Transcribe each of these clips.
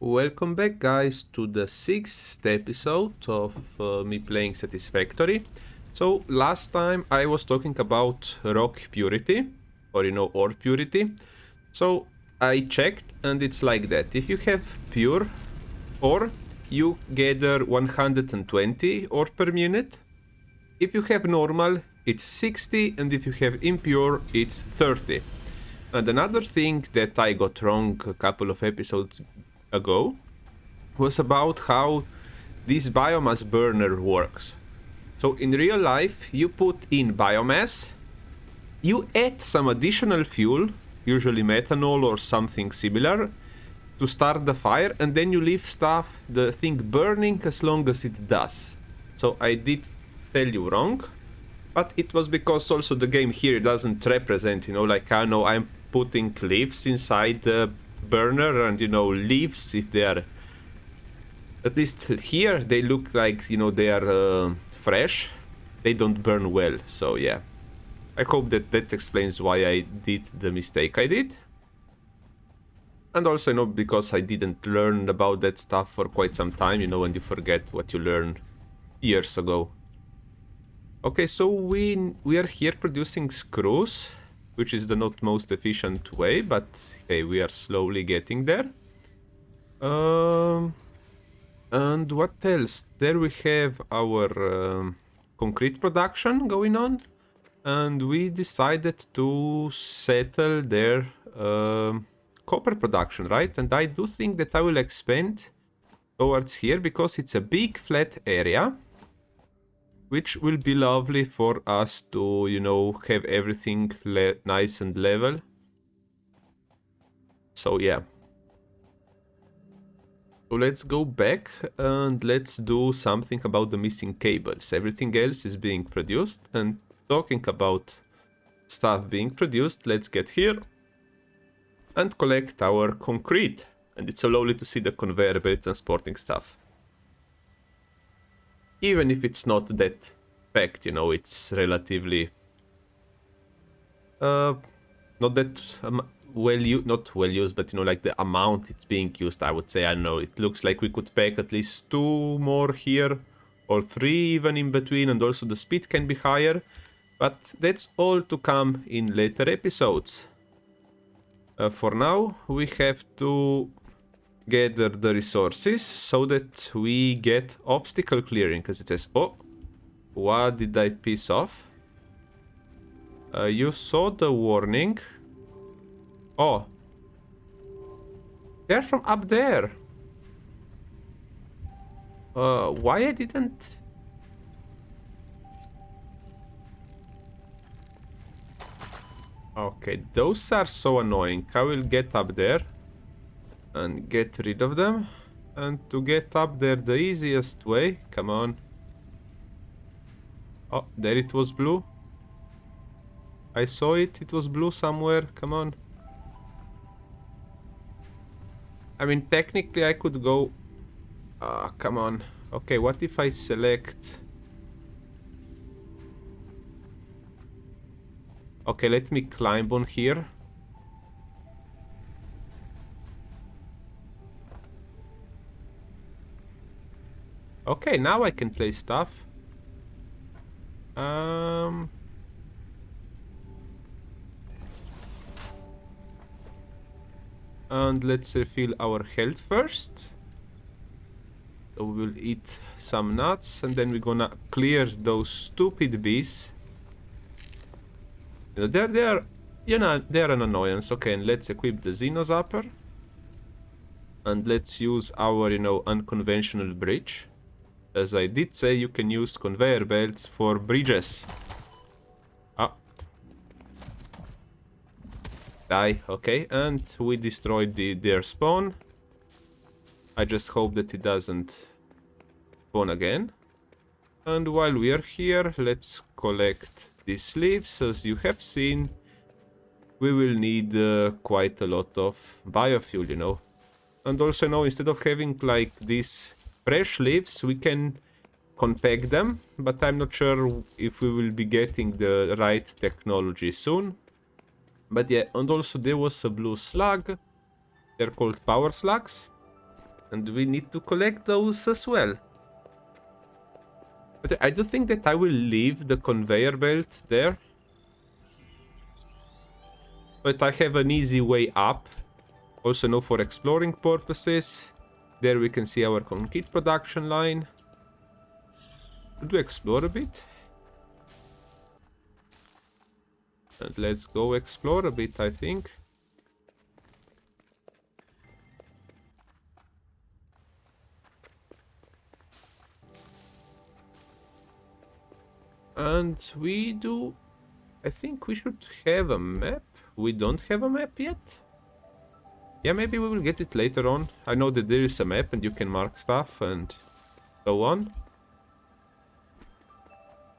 Welcome back, guys, to the 6th episode of me playing Satisfactory. So last time I was talking about rock purity, or ore purity. So I checked and it's like that. If you have pure ore, you gather 120 ore per minute. If you have normal, it's 60, and if you have impure, it's 30. And another thing that I got wrong a couple of episodes ago was about how this biomass burner works. So in real life, you put in biomass, you add some additional fuel, usually methanol or something similar, to start the fire, and then you leave the thing burning as long as it does. So I did tell you wrong, but it was because also the game here doesn't represent, like I know I'm putting leaves inside the burner, and leaves, if they are, at least here, they look like they are fresh, they don't burn well. So yeah, I hope that explains why I did the mistake I did. And also because I didn't learn about that stuff for quite some time, when you forget what you learned years ago. Okay, so we are here producing screws, which is the not most efficient way, but hey, we are slowly getting there. And what else? There we have our concrete production going on, and we decided to settle their copper production, right? And I do think that I will expand towards here because it's a big flat area, which will be lovely for us to, have everything nice and level. So yeah. So let's go back and let's do something about the missing cables. Everything else is being produced, and talking about stuff being produced, let's get here and collect our concrete. And it's so lovely to see the conveyor belt transporting stuff. Even if it's not that packed, it's relatively not that not well used, but like the amount it's being used, I would say. I don't know, it looks like we could pack at least 2 more here, or 3 even in between, and also the speed can be higher, but that's all to come in later episodes. For now, we have to gather the resources so that we get obstacle clearing, because it says, oh, what did I piss off? You saw the warning. Oh, they're from up there. Why I didn't? Okay, those are so annoying. I will get up there and get rid of them. And to get up there the easiest way, come on. Oh, there it was blue. I saw it, it was blue somewhere, come on. I mean, technically I could go... come on. Okay, what if I select... Okay, let me climb on here. Okay, now I can play stuff. And let's refill our health first. So we will eat some nuts, and then we're gonna clear those stupid bees. They're an annoyance. Okay, and let's equip the Xeno Zapper. And let's use our, unconventional bridge. As I did say, you can use conveyor belts for bridges. Ah. Die, okay, and we destroyed their spawn. I just hope that it doesn't spawn again. And while we are here, let's collect these leaves. As you have seen, we will need quite a lot of biofuel, And also, instead of having like these fresh leaves, we can compact them, but I'm not sure if we will be getting the right technology soon. But yeah, and also there was a blue slug. They're called power slugs. And we need to collect those as well. But I do think that I will leave the conveyor belt there. But I have an easy way up. Also now for exploring purposes. There we can see our concrete production line. Should we explore a bit? And let's go explore a bit, I think. And we do... I think we should have a map. We don't have a map yet. Yeah, maybe we will get it later on. I know that there is a map and you can mark stuff and so on.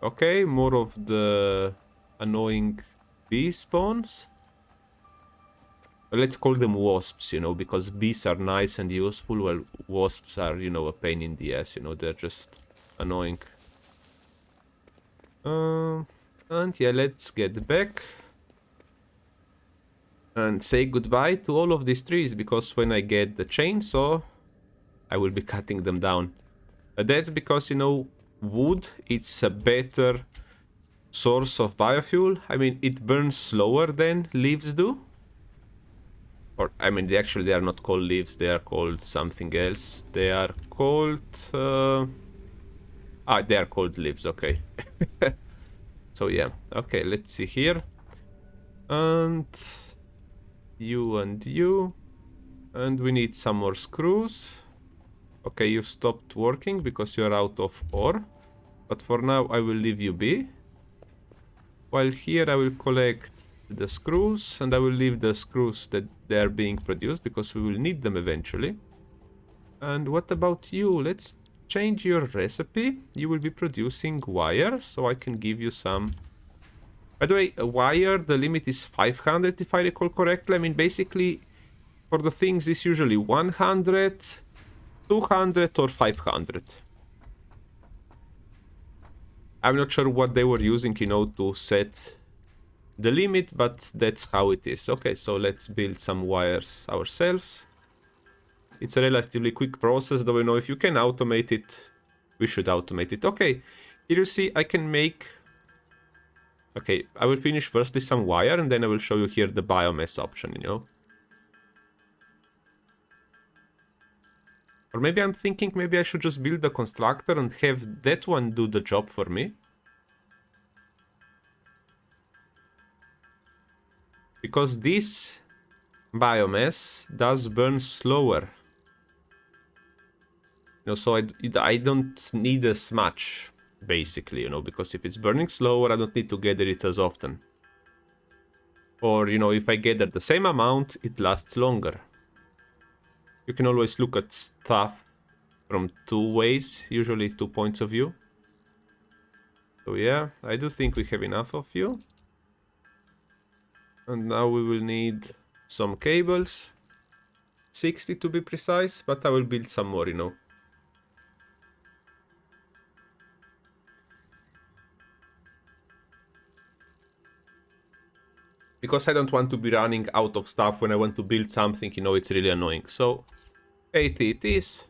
Okay, more of the annoying bee spawns. Let's call them wasps, you know, because bees are nice and useful, while wasps are, you know, a pain in the ass, you know, they're just annoying. And yeah, let's get back and say goodbye to all of these trees, because when I get the chainsaw, I will be cutting them down. That's because, you know, wood, it's a better source of biofuel. I mean, it burns slower than leaves do. Or, I mean, they are not called leaves, they are called something else. They are called... they are called leaves, okay. So yeah, okay, let's see here. And you and you. And we need some more screws. Okay, you stopped working because you're out of ore. But for now, I will leave you be. While here, I will collect the screws. And I will leave the screws that they are being produced, because we will need them eventually. And what about you? Let's change your recipe. You will be producing wire, so I can give you some... By the way, a wire, the limit is 500 if I recall correctly. I mean, basically, for the things, it's usually 100, 200 or 500. I'm not sure what they were using, you know, to set the limit, but that's how it is. Okay, so let's build some wires ourselves. It's a relatively quick process, though, you know, if you can automate it, we should automate it. Okay, here you see I can make... Okay, I will finish firstly some wire, and then I will show you here the biomass option, you know. Or maybe I'm thinking maybe I should just build the constructor and have that one do the job for me. Because this biomass does burn slower. You know, so I don't need as much, basically, you know, because if it's burning slower, I don't need to gather it as often. Or, you know, if I gather the same amount, it lasts longer. You can always look at stuff from two ways, usually 2 points of view. So yeah, I do think we have enough of you. And now we will need some cables. 60 to be precise, but I will build some more, you know. Because I don't want to be running out of stuff when I want to build something, you know, it's really annoying. So, 80 it is.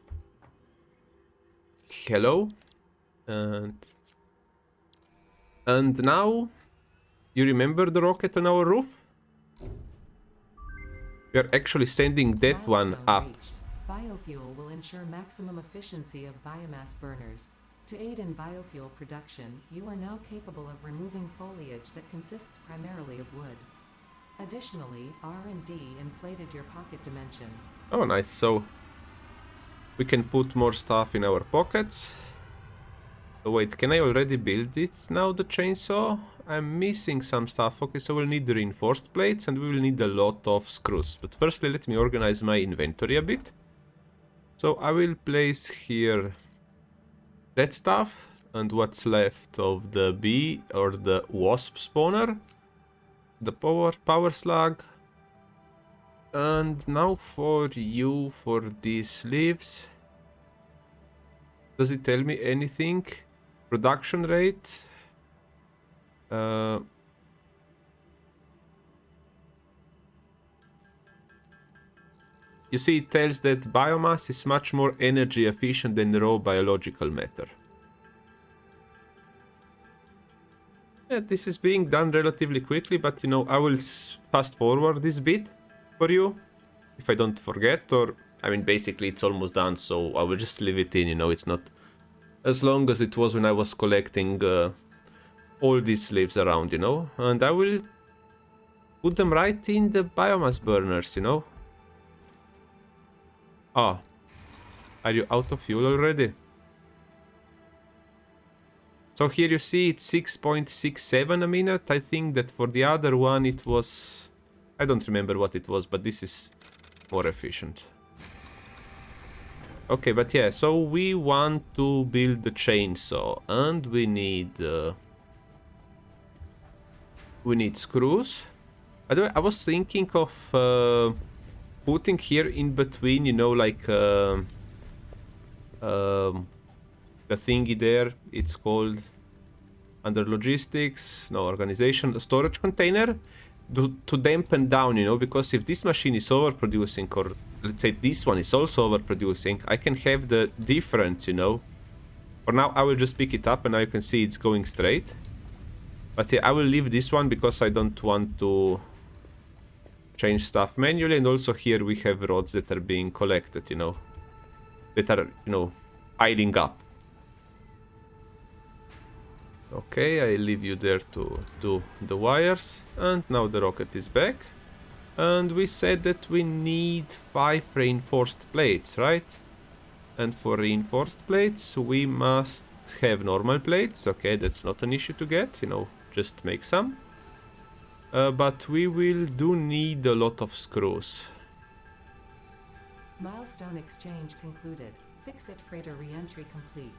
Hello. And now, you remember the rocket on our roof? We are actually sending that one up. Biofuel will ensure maximum efficiency of biomass burners. To aid in biofuel production, you are now capable of removing foliage that consists primarily of wood. Additionally, R&D inflated your pocket dimension. Oh, nice. So, we can put more stuff in our pockets. So wait, can I already build it now, the chainsaw? I'm missing some stuff. Okay, so we'll need the reinforced plates and we will need a lot of screws. But firstly, let me organize my inventory a bit. So I will place here that stuff and what's left of the bee or the wasp spawner. The power slug. And now for you, for these leaves. Does it tell me anything? Production rate? you see, it tells that biomass is much more energy efficient than raw biological matter. Yeah, this is being done relatively quickly, but you know, I will fast forward this bit for you if I don't forget, or I mean, basically it's almost done, so I will just leave it in, you know, it's not as long as it was when I was collecting all these slaves around, you know, and I will put them right in the biomass burners, you know. Ah, are you out of fuel already? So here you see it's 6.67 a minute. I think that for the other one it was... I don't remember what it was, but this is more efficient. Okay, but yeah, so we want to build the chainsaw, and we need screws. By the way, I was thinking of putting here in between, you know, like the thingy there. It's called under logistics, no, organization, a storage container to dampen down, you know, because if this machine is overproducing, or let's say this one is also overproducing, I can have the difference, you know. For now, I will just pick it up and now you can see it's going straight. But yeah, I will leave this one because I don't want to change stuff manually. And also here we have rods that are being collected, you know, that are, you know, piling up. Okay, I leave you there to do the wires. And now the rocket is back. And we said that we need 5 reinforced plates, right? And for reinforced plates, we must have normal plates. Okay, that's not an issue to get, you know, just make some. But we will need a lot of screws. Milestone exchange concluded. Fix-it freighter re-entry complete.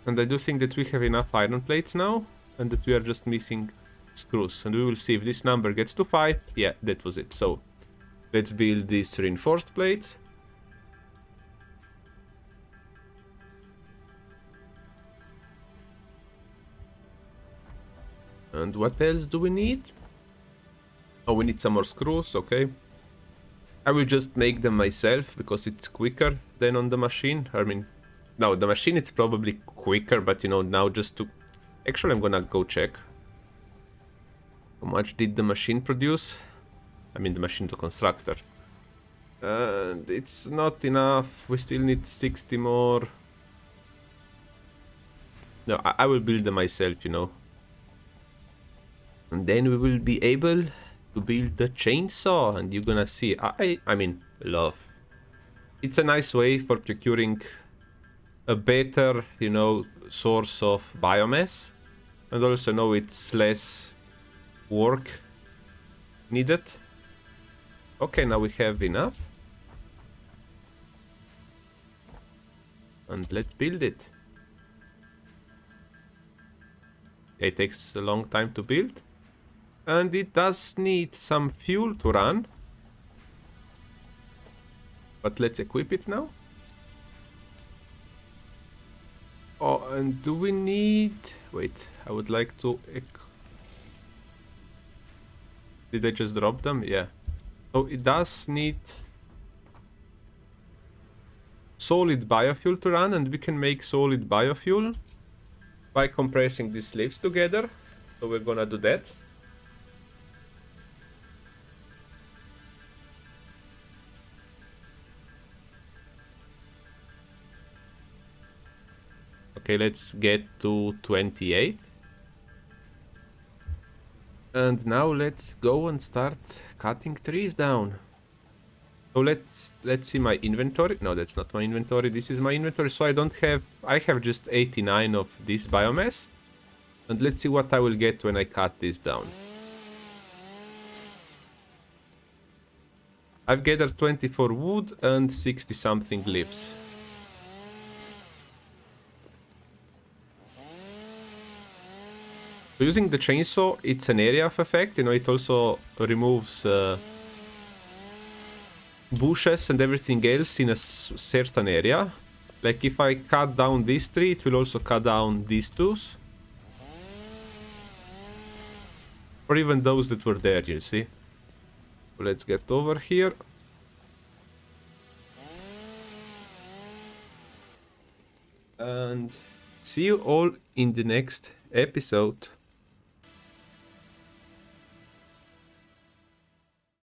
And I do think that we have enough iron plates now, and that we are just missing screws. And we will see if this number gets to 5. Yeah, that was it. So let's build these reinforced plates. And what else do we need? Oh, we need some more screws, okay. I will just make them myself because it's quicker than on the machine. I mean, no, the machine it's probably quicker, but you know, now just to... Actually, I'm gonna go check. How much did the machine produce? I mean, the machine, the constructor. And it's not enough. We still need 60 more. No, I will build them myself, you know. And then we will be able to build the chainsaw. And you're gonna see, I mean, love. It's a nice way for procuring a better, you know, source of biomass. And also know it's less work needed. Okay, now we have enough. And let's build it. It takes a long time to build. And it does need some fuel to run. But let's equip it now. Oh, and do we need... Wait, I would like to... Did I just drop them? Yeah. So it does need solid biofuel to run, and we can make solid biofuel by compressing these slaves together. So we're gonna do that. Okay, let's get to 28. And now let's go and start cutting trees down. So let's see my inventory. No, that's not my inventory. This is my inventory. So I have just 89 of this biomass. And let's see what I will get when I cut this down. I've gathered 24 wood and 60 something leaves. So using the chainsaw, it's an area of effect, you know, it also removes bushes and everything else in a certain area. Like if I cut down this tree, it will also cut down these two. Or even those that were there, you see. Let's get over here. And see you all in the next episode.